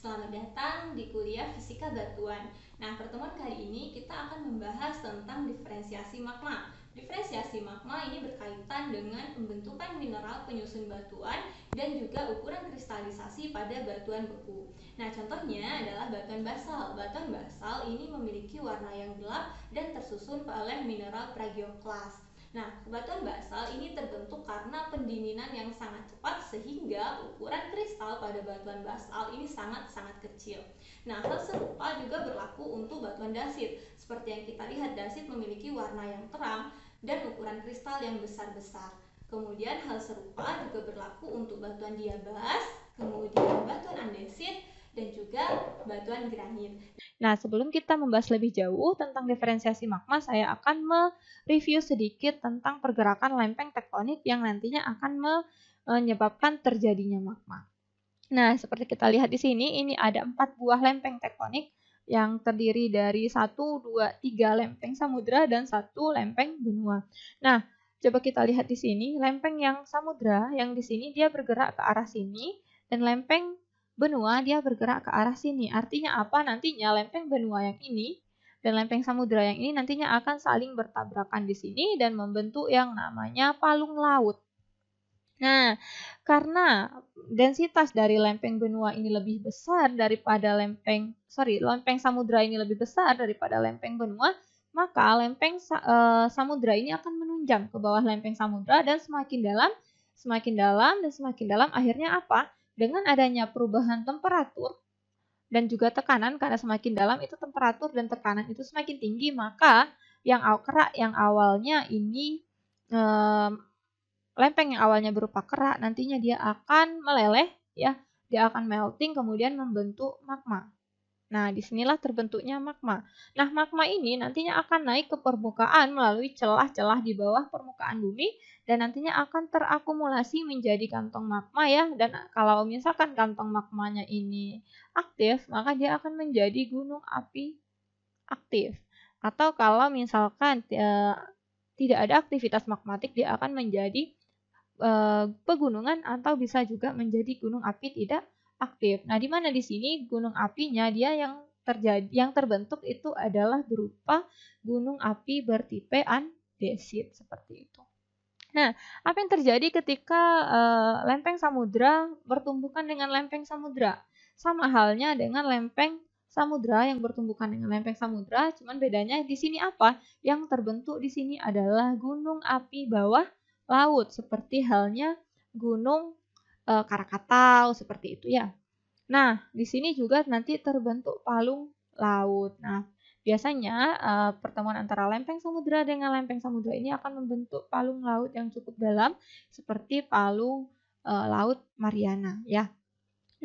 Selamat datang di kuliah Fisika Batuan. Nah, pertemuan kali ini kita akan membahas tentang diferensiasi magma. Diferensiasi magma ini berkaitan dengan pembentukan mineral penyusun batuan dan juga ukuran kristalisasi pada batuan beku. Nah, contohnya adalah batuan basal. Batuan basal ini memiliki warna yang gelap dan tersusun oleh mineral pragioklas. Nah, batuan basal ini terbentuk karena pendinginan yang sangat cepat sehingga ukuran kristal pada batuan basal ini sangat-sangat kecil. Nah, hal serupa juga berlaku untuk batuan dasit. Seperti yang kita lihat, dasit memiliki warna yang terang dan ukuran kristal yang besar-besar. Kemudian hal serupa juga berlaku untuk batuan diabas, kemudian batuan andesit, dan juga batuan granit. Nah, sebelum kita membahas lebih jauh tentang diferensiasi magma, saya akan mereview sedikit tentang pergerakan lempeng tektonik yang nantinya akan menyebabkan terjadinya magma. Nah, seperti kita lihat di sini, ini ada 4 buah lempeng tektonik yang terdiri dari 1, 2, 3 lempeng samudra dan 1 lempeng benua. Nah, coba kita lihat di sini, lempeng yang samudra yang di sini dia bergerak ke arah sini dan lempeng benua dia bergerak ke arah sini. Artinya apa? Nantinya lempeng benua yang ini dan lempeng samudra yang ini nantinya akan saling bertabrakan di sini dan membentuk yang namanya palung laut. Nah, karena densitas dari lempeng benua ini lebih besar daripada lempeng samudra ini lebih besar daripada lempeng benua, maka lempeng samudra ini akan menunjang ke bawah lempeng samudra dan semakin dalam dan semakin dalam, akhirnya apa? Dengan adanya perubahan temperatur dan juga tekanan, karena semakin dalam itu temperatur dan tekanan itu semakin tinggi, maka yang kerak yang awalnya ini lempeng yang awalnya berupa kerak nantinya dia akan meleleh ya, dia akan melting kemudian membentuk magma. Nah, disinilah terbentuknya magma. Nah, magma ini nantinya akan naik ke permukaan melalui celah-celah di bawah permukaan bumi dan nantinya akan terakumulasi menjadi kantong magma ya. Dan kalau misalkan kantong magmanya ini aktif, maka dia akan menjadi gunung api aktif. Atau kalau misalkan tidak ada aktivitas magmatik, dia akan menjadi pegunungan atau bisa juga menjadi gunung api tidak aktif. Nah, di mana di sini gunung apinya dia yang terbentuk itu adalah berupa gunung api bertipe andesit seperti itu. Nah, apa yang terjadi ketika lempeng samudra bertumbukan dengan lempeng samudra? Sama halnya dengan lempeng samudra yang bertumbukan dengan lempeng samudra, cuman bedanya di sini apa? Yang terbentuk di sini adalah gunung api bawah laut, seperti halnya gunung Krakatau seperti itu ya. Nah, di sini juga nanti terbentuk palung laut. Nah, biasanya pertemuan antara lempeng samudra dengan lempeng samudra ini akan membentuk palung laut yang cukup dalam seperti palung laut Mariana ya.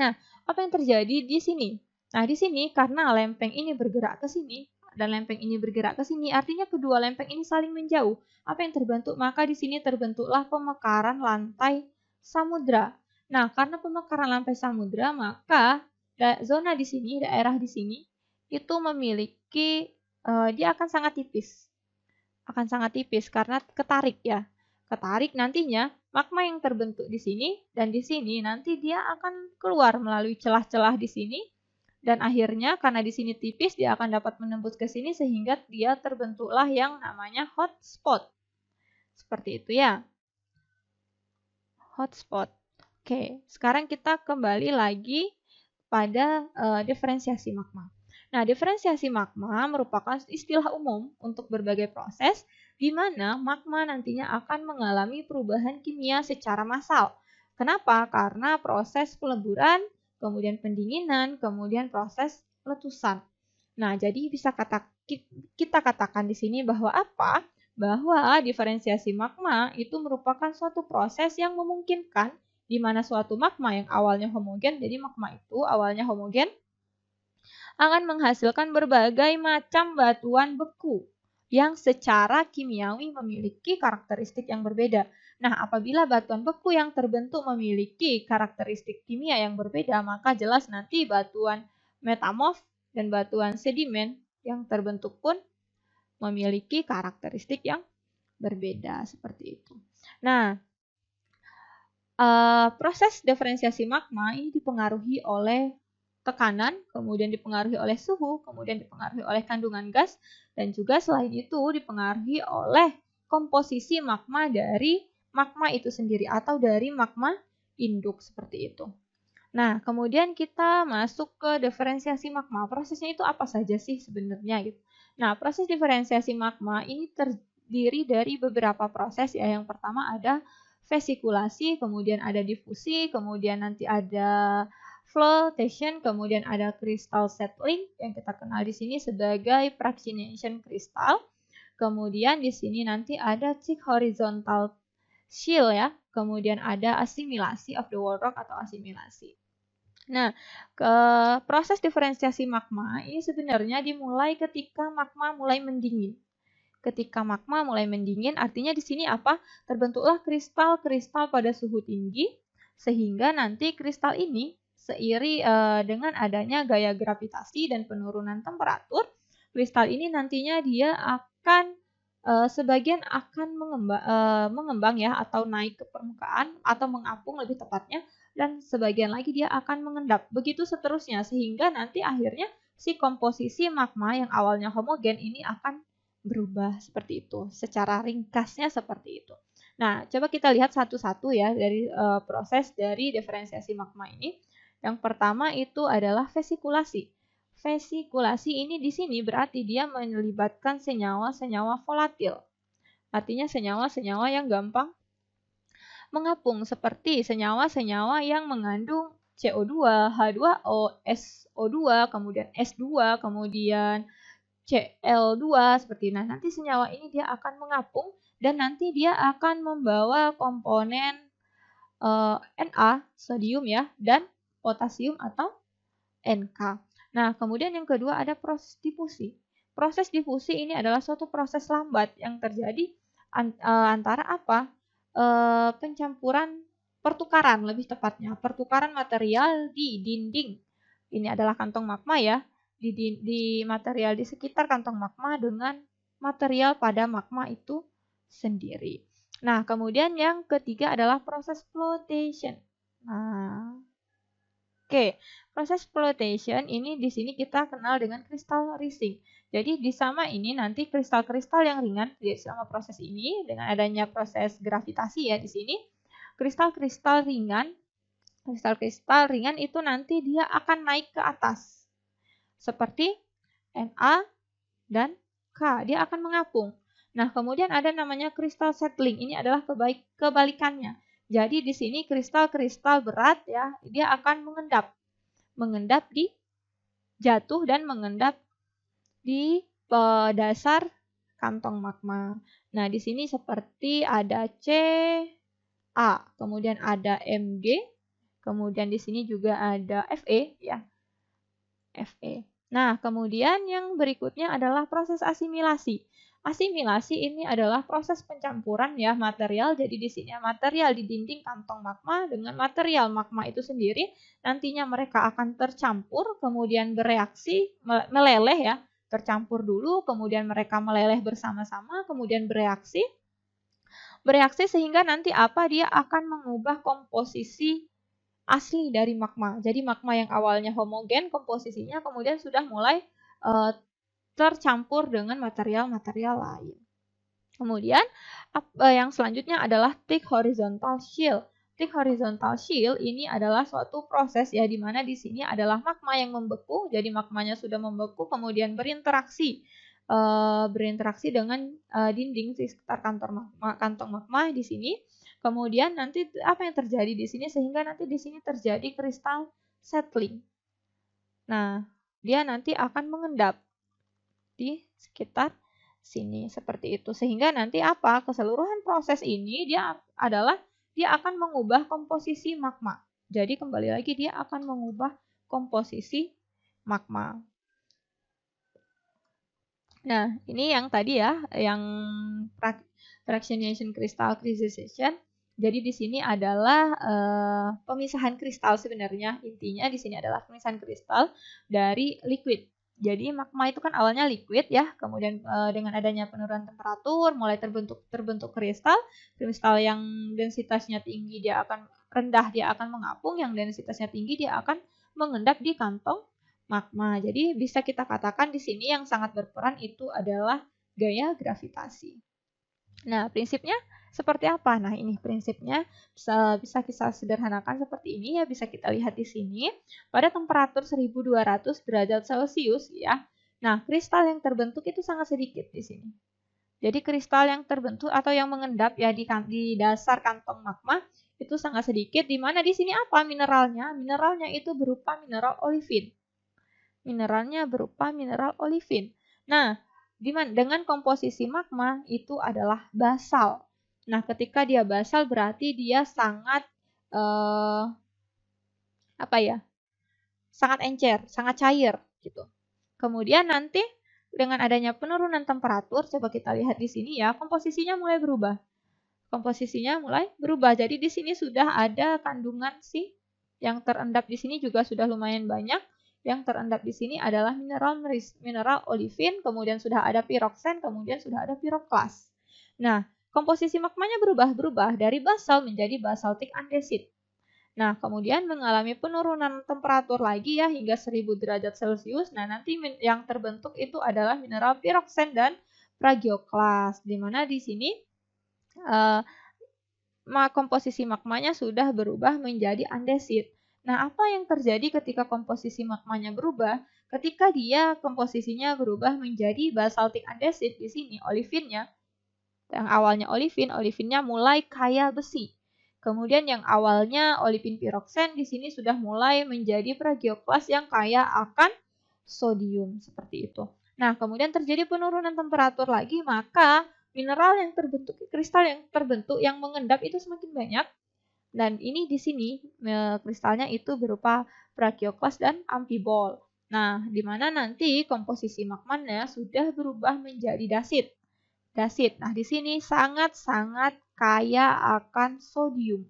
Nah, apa yang terjadi di sini? Nah, di sini karena lempeng ini bergerak ke sini dan lempeng ini bergerak ke sini, artinya kedua lempeng ini saling menjauh. Apa yang terbentuk? Maka di sini terbentuklah pemekaran lantai samudra. Nah, karena pemekaran lantai samudra, maka zona di sini, daerah di sini, itu memiliki, dia akan sangat tipis. Akan sangat tipis karena ketarik ya. Ketarik nantinya magma yang terbentuk di sini dan di sini nanti dia akan keluar melalui celah-celah di sini dan akhirnya karena di sini tipis dia akan dapat menembus ke sini sehingga dia terbentuklah yang namanya hotspot. Seperti itu ya. Hotspot. Oke, sekarang kita kembali lagi pada diferensiasi magma. Nah, diferensiasi magma merupakan istilah umum untuk berbagai proses di mana magma nantinya akan mengalami perubahan kimia secara massal. Kenapa? Karena proses peleburan, kemudian pendinginan, kemudian proses letusan. Nah, jadi bisa kita katakan di sini bahwa apa? Bahwa diferensiasi magma itu merupakan suatu proses yang memungkinkan di mana suatu magma yang awalnya homogen, jadi magma itu awalnya homogen, akan menghasilkan berbagai macam batuan beku yang secara kimiawi memiliki karakteristik yang berbeda. Nah, apabila batuan beku yang terbentuk memiliki karakteristik kimia yang berbeda, maka jelas nanti batuan metamorf dan batuan sedimen yang terbentuk pun memiliki karakteristik yang berbeda seperti itu. Nah, proses diferensiasi magma ini dipengaruhi oleh tekanan, kemudian dipengaruhi oleh suhu, kemudian dipengaruhi oleh kandungan gas, dan juga selain itu dipengaruhi oleh komposisi magma dari magma itu sendiri atau dari magma induk seperti itu. Nah, kemudian kita masuk ke diferensiasi magma. Prosesnya itu apa saja sih sebenarnya gitu. Nah, proses diferensiasi magma ini terdiri dari beberapa proses ya. Yang pertama ada vesikulasi, kemudian ada difusi, kemudian nanti ada flotation, kemudian ada crystal settling yang kita kenal di sini sebagai fractionation crystal. Kemudian di sini nanti ada thick horizontal shield ya. Kemudian ada asimilasi of the wall rock atau asimilasi. Nah, proses diferensiasi magma ini sebenarnya dimulai ketika magma mulai mendingin. Ketika magma mulai mendingin, artinya di sini apa? Terbentuklah kristal-kristal pada suhu tinggi, sehingga nanti kristal ini seiri dengan adanya gaya gravitasi dan penurunan temperatur, kristal ini nantinya dia akan sebagian akan mengembang ya atau naik ke permukaan atau mengapung lebih tepatnya, dan sebagian lagi dia akan mengendap. Begitu seterusnya sehingga nanti akhirnya si komposisi magma yang awalnya homogen ini akan berubah seperti itu. Secara ringkasnya seperti itu. Nah, coba kita lihat satu-satu ya dari proses dari diferensiasi magma ini. Yang pertama itu adalah vesikulasi. Vesikulasi ini di sini berarti dia melibatkan senyawa-senyawa volatil. Artinya senyawa-senyawa yang gampang mengapung seperti senyawa-senyawa yang mengandung CO2, H2O, SO2, kemudian S2, kemudian Cl2 seperti ini. Nah, nanti senyawa ini dia akan mengapung dan nanti dia akan membawa komponen Na, sodium ya, dan potasium atau NK. Nah, kemudian yang kedua ada proses difusi. Proses difusi ini adalah suatu proses lambat yang terjadi antara apa? Pencampuran pertukaran lebih tepatnya, pertukaran material di dinding. Ini adalah kantong magma ya, di material di sekitar kantong magma dengan material pada magma itu sendiri. Nah, kemudian yang ketiga adalah proses flotation. Nah, oke, proses flotation ini di sini kita kenal dengan crystal rising. Jadi di sama ini nanti kristal-kristal yang ringan selama proses ini dengan adanya proses gravitasi ya di sini, kristal-kristal ringan itu nanti dia akan naik ke atas. Seperti Na dan K, dia akan mengapung. Nah, kemudian ada namanya crystal settling. Ini adalah kebalikannya. Jadi di sini kristal-kristal berat ya, dia akan mengendap di jatuh dan mengendap di dasar kantong magma. Nah, di sini seperti ada Ca, kemudian ada Mg, kemudian di sini juga ada Fe ya. Fe. Nah, kemudian yang berikutnya adalah proses asimilasi. Asimilasi ini adalah proses pencampuran ya material. Jadi di sini material di dinding kantong magma dengan material magma itu sendiri nantinya mereka akan tercampur, kemudian bereaksi, meleleh ya. Tercampur dulu, kemudian mereka meleleh bersama-sama, kemudian bereaksi sehingga nanti apa? Dia akan mengubah komposisi asli dari magma. Jadi magma yang awalnya homogen komposisinya kemudian sudah mulai tercampur dengan material-material lain. Kemudian yang selanjutnya adalah thick horizontal shield. Thick horizontal shield ini adalah suatu proses ya di mana di sini adalah magma yang membeku. Jadi magmanya sudah membeku kemudian berinteraksi dengan dinding di sekitar kantong magma di sini. Kemudian nanti apa yang terjadi di sini sehingga nanti di sini terjadi crystal settling. Nah, dia nanti akan mengendap di sekitar sini seperti itu. Sehingga nanti apa? Keseluruhan proses ini dia akan mengubah komposisi magma. Jadi kembali lagi dia akan mengubah komposisi magma. Nah, ini yang tadi ya, yang fractionation crystal crystallization. Jadi di sini adalah pemisahan kristal sebenarnya. Intinya di sini adalah pemisahan kristal dari liquid. Jadi magma itu kan awalnya liquid ya, kemudian dengan adanya penurunan temperatur mulai terbentuk kristal. Kristal yang densitasnya tinggi dia akan rendah, dia akan mengapung, yang densitasnya tinggi dia akan mengendap di kantong magma. Jadi bisa kita katakan di sini yang sangat berperan itu adalah gaya gravitasi. Nah, prinsipnya seperti apa? Nah, ini prinsipnya bisa kita sederhanakan seperti ini ya, bisa kita lihat di sini. Pada temperatur 1200 derajat Celcius ya. Nah, kristal yang terbentuk itu sangat sedikit di sini. Jadi kristal yang terbentuk atau yang mengendap ya di dasar kantong magma itu sangat sedikit, di mana di sini apa mineralnya? Mineralnya itu berupa mineral olivin. Mineralnya berupa mineral olivin. Nah, dengan komposisi magma itu adalah basal. Nah, ketika dia basal berarti dia sangat sangat encer, sangat cair gitu. Kemudian nanti dengan adanya penurunan temperatur, coba kita lihat di sini ya, komposisinya mulai berubah. Jadi di sini sudah ada kandungan si yang terendap di sini juga sudah lumayan banyak. Yang terendap di sini adalah mineral olivin, kemudian sudah ada piroksen, kemudian sudah ada piroklas. Nah, komposisi magmanya berubah dari basal menjadi basaltik andesit. Nah, kemudian mengalami penurunan temperatur lagi ya hingga 1000 derajat Celcius. Nah, nanti yang terbentuk itu adalah mineral piroksen dan pragioklas, di mana di sini komposisi magmanya sudah berubah menjadi andesit. Nah, apa yang terjadi ketika komposisi magmanya berubah? Ketika dia komposisinya berubah menjadi basaltik andesit, di sini olivinnya, yang awalnya olivinnya mulai kaya besi. Kemudian yang awalnya olivin piroksen di sini sudah mulai menjadi pragioklas yang kaya akan sodium, seperti itu. Nah, kemudian terjadi penurunan temperatur lagi, maka mineral yang terbentuk, kristal yang terbentuk yang mengendap itu semakin banyak. Dan ini di sini kristalnya itu berupa pragioklas dan amfibol. Nah, di mana nanti komposisi magmanya sudah berubah menjadi dasit. Nah, di sini sangat-sangat kaya akan sodium.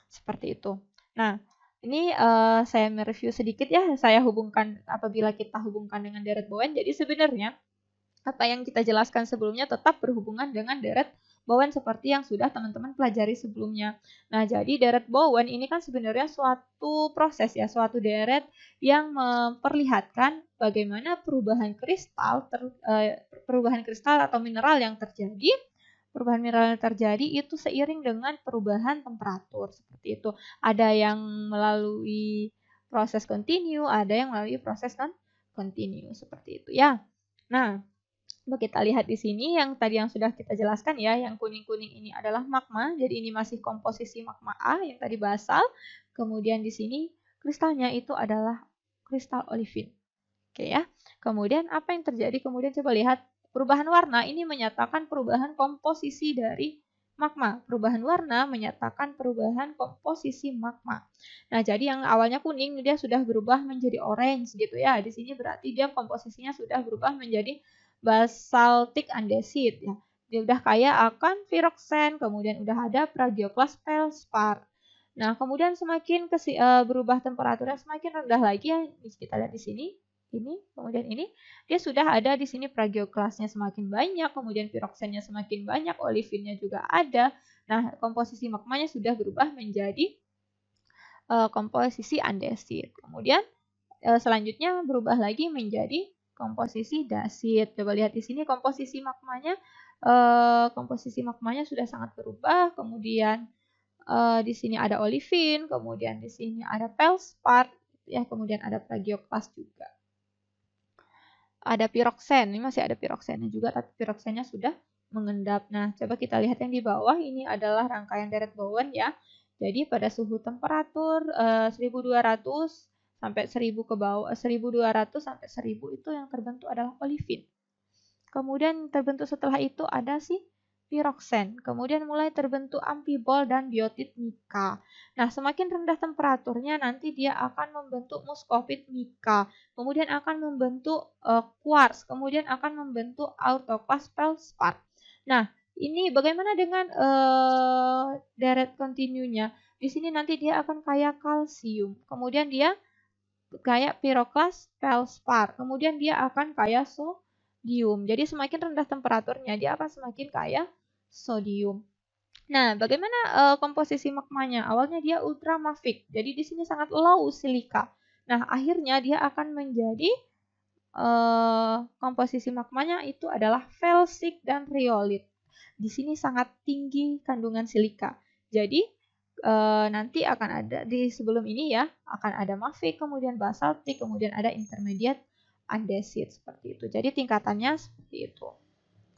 Seperti itu. Nah, ini saya mereview sedikit ya, saya hubungkan apabila kita hubungkan dengan deret Bowen. Jadi sebenarnya apa yang kita jelaskan sebelumnya tetap berhubungan dengan deret Bowen seperti yang sudah teman-teman pelajari sebelumnya. Nah, jadi deret Bowen ini kan sebenarnya suatu proses ya, suatu deret yang memperlihatkan bagaimana perubahan kristal atau mineral yang terjadi. Perubahan mineral yang terjadi itu seiring dengan perubahan temperatur, seperti itu. Ada yang melalui proses kontinu, ada yang melalui proses non-kontinu, seperti itu ya. Nah, kita lihat di sini yang tadi yang sudah kita jelaskan ya, yang kuning-kuning ini adalah magma, jadi ini masih komposisi magma A yang tadi basal. Kemudian di sini kristalnya itu adalah kristal olivin. Oke ya. Kemudian apa yang terjadi? Kemudian coba lihat perubahan warna ini menyatakan perubahan komposisi dari magma. Perubahan warna menyatakan perubahan komposisi magma. Nah, jadi yang awalnya kuning dia sudah berubah menjadi orange gitu ya. Di sini berarti dia komposisinya sudah berubah menjadi basaltik andesit ya. Dia udah kaya akan piroksen, kemudian udah ada pragioklas feldspar. Nah, kemudian semakin berubah temperaturnya semakin rendah lagi ya. Kita lihat di sini. Kemudian ini dia sudah ada di sini pragioklasnya semakin banyak, kemudian piroksennya semakin banyak, olivinnya juga ada. Nah, komposisi magmanya sudah berubah menjadi komposisi andesit. Kemudian selanjutnya berubah lagi menjadi komposisi dasit. Coba lihat di sini komposisi magmanya sudah sangat berubah. Kemudian di sini ada olivin, kemudian di sini ada feldspar, ya, kemudian ada pragioklas juga. Ada piroksen, ini masih ada piroksennya juga, tapi piroksennya sudah mengendap. Nah, coba kita lihat yang di bawah, ini adalah rangkaian deret Bowen ya. Jadi pada suhu temperatur 1200 sampai 1000 ke bawah, 1200 sampai 1000 itu yang terbentuk adalah olivin. Kemudian terbentuk setelah itu ada si piroksen. Kemudian mulai terbentuk amfibol dan biotit mika. Nah, semakin rendah temperaturnya nanti dia akan membentuk muskovit mika. Kemudian akan membentuk quartz. Kemudian akan membentuk autoklas feldspar. Nah, ini bagaimana dengan deret kontinunya? Di sini nanti dia akan kaya kalsium. Kemudian dia kaya piroklas feldspar. Kemudian dia akan kaya sodium. Jadi semakin rendah temperaturnya dia akan semakin kaya sodium. Nah, bagaimana komposisi magmanya? Awalnya dia ultramafic. Jadi di sini sangat low silika. Nah, akhirnya dia akan menjadi komposisi magmanya itu adalah felsic dan rhyolite. Di sini sangat tinggi kandungan silika. Jadi nanti akan ada di sebelum ini ya, akan ada mafic, kemudian basaltik, kemudian ada intermediate andesit seperti itu. Jadi tingkatannya seperti itu.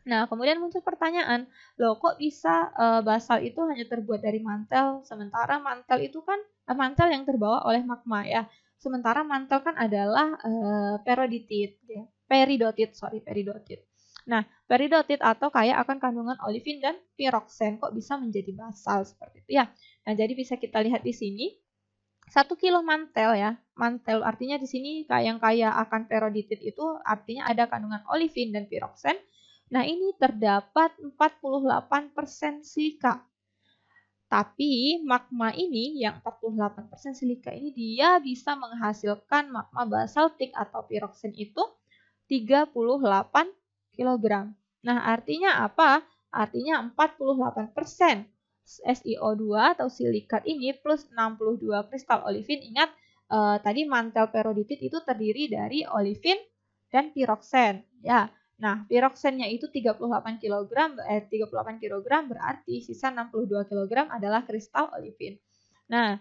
Nah, kemudian muncul pertanyaan, loh kok bisa basal itu hanya terbuat dari mantel, sementara mantel itu kan mantel yang terbawa oleh magma ya. Sementara mantel kan adalah peridotit ya. Peridotit. Nah, peridotit atau kaya akan kandungan olivin dan piroksen kok bisa menjadi basal seperti itu ya. Nah, jadi bisa kita lihat di sini 1 kilo mantel ya. Mantel artinya di sini yang kaya akan peridotit itu artinya ada kandungan olivin dan piroksen. Nah, ini terdapat 48% silika. Tapi magma ini yang 48% silika ini dia bisa menghasilkan magma basaltik atau piroksen itu 38 kg. Nah, artinya apa? Artinya 48% SiO2 atau silikat ini plus 62 kristal olivin. Ingat tadi mantel peridotit itu terdiri dari olivin dan piroksen ya. Nah, piroksennya itu 38 kg, 38 kg berarti sisa 62 kg adalah kristal olivin. Nah,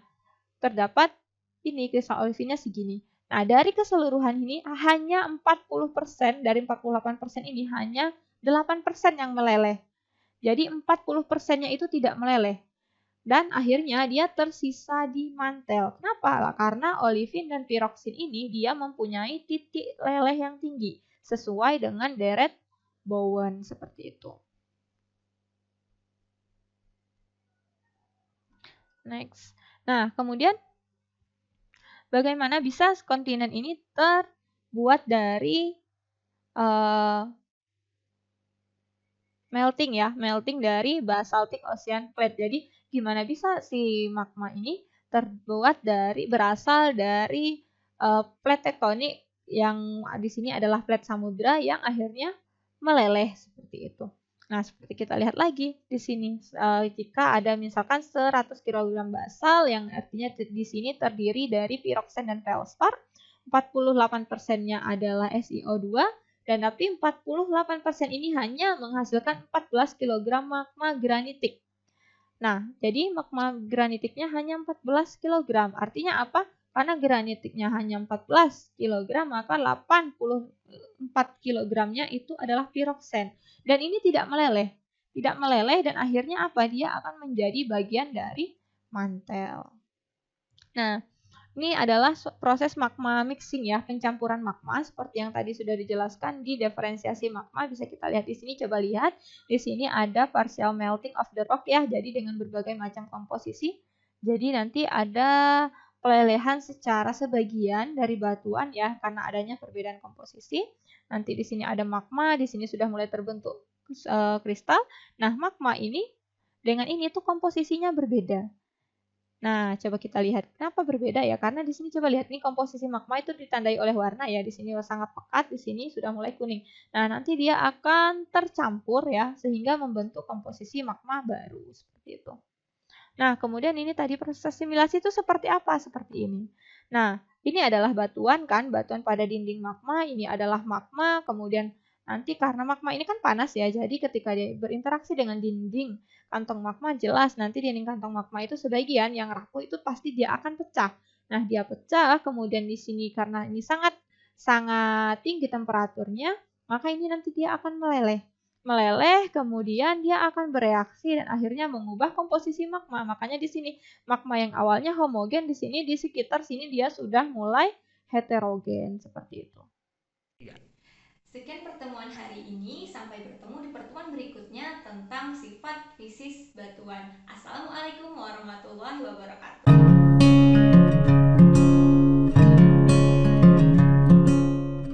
terdapat ini kristal olivinnya segini. Nah, dari keseluruhan ini hanya 40% dari 48% ini hanya 8% yang meleleh. Jadi 40%-nya itu tidak meleleh. Dan akhirnya dia tersisa di mantel. Kenapa? Karena olivin dan piroksin ini dia mempunyai titik leleh yang tinggi sesuai dengan deret Bowen seperti itu. Next. Nah, kemudian bagaimana bisa kontinen ini terbuat dari melting dari basaltic ocean plate. Jadi gimana bisa si magma ini berasal dari plate tektonik yang di sini adalah plate samudra yang akhirnya meleleh seperti itu. Nah, seperti kita lihat lagi di sini jika ada misalkan 100 kg basal yang artinya di sini terdiri dari piroksen dan felspar, 48%-nya adalah SiO2 dan tapi 48% ini hanya menghasilkan 14 kg magma granitik. Nah, jadi magma granitiknya hanya 14 kg. Artinya apa? Karena granitiknya hanya 14 kg, maka 84 kg-nya itu adalah piroksen. Dan ini tidak meleleh. Tidak meleleh dan akhirnya apa? Dia akan menjadi bagian dari mantel. Nah, ini adalah proses magma mixing ya, pencampuran magma seperti yang tadi sudah dijelaskan di diferensiasi magma. Bisa kita lihat di sini, coba lihat. Di sini ada partial melting of the rock ya, jadi dengan berbagai macam komposisi. Jadi nanti ada pelelehan secara sebagian dari batuan ya, karena adanya perbedaan komposisi. Nanti di sini ada magma, di sini sudah mulai terbentuk kristal. Nah, magma ini dengan ini tuh komposisinya berbeda. Nah, coba kita lihat kenapa berbeda ya? Karena di sini coba lihat nih komposisi magma itu ditandai oleh warna ya. Di sini sangat pekat, di sini sudah mulai kuning. Nah, nanti dia akan tercampur ya sehingga membentuk komposisi magma baru seperti itu. Nah, kemudian ini tadi proses simulasi itu seperti apa? Seperti ini. Nah, ini adalah batuan kan, batuan pada dinding magma, ini adalah magma, kemudian nanti karena magma ini kan panas ya, jadi ketika dia berinteraksi dengan dinding kantong magma, jelas nanti dinding kantong magma itu sebagian yang rapuh itu pasti dia akan pecah. Nah, dia pecah, kemudian di sini karena ini sangat tinggi temperaturnya, maka ini nanti dia akan meleleh. Kemudian dia akan bereaksi dan akhirnya mengubah komposisi magma. Makanya di sini magma yang awalnya homogen di sini di sekitar sini dia sudah mulai heterogen seperti itu. Sekian pertemuan hari ini, sampai bertemu di pertemuan berikutnya tentang sifat fisis batuan. Assalamualaikum warahmatullahi wabarakatuh.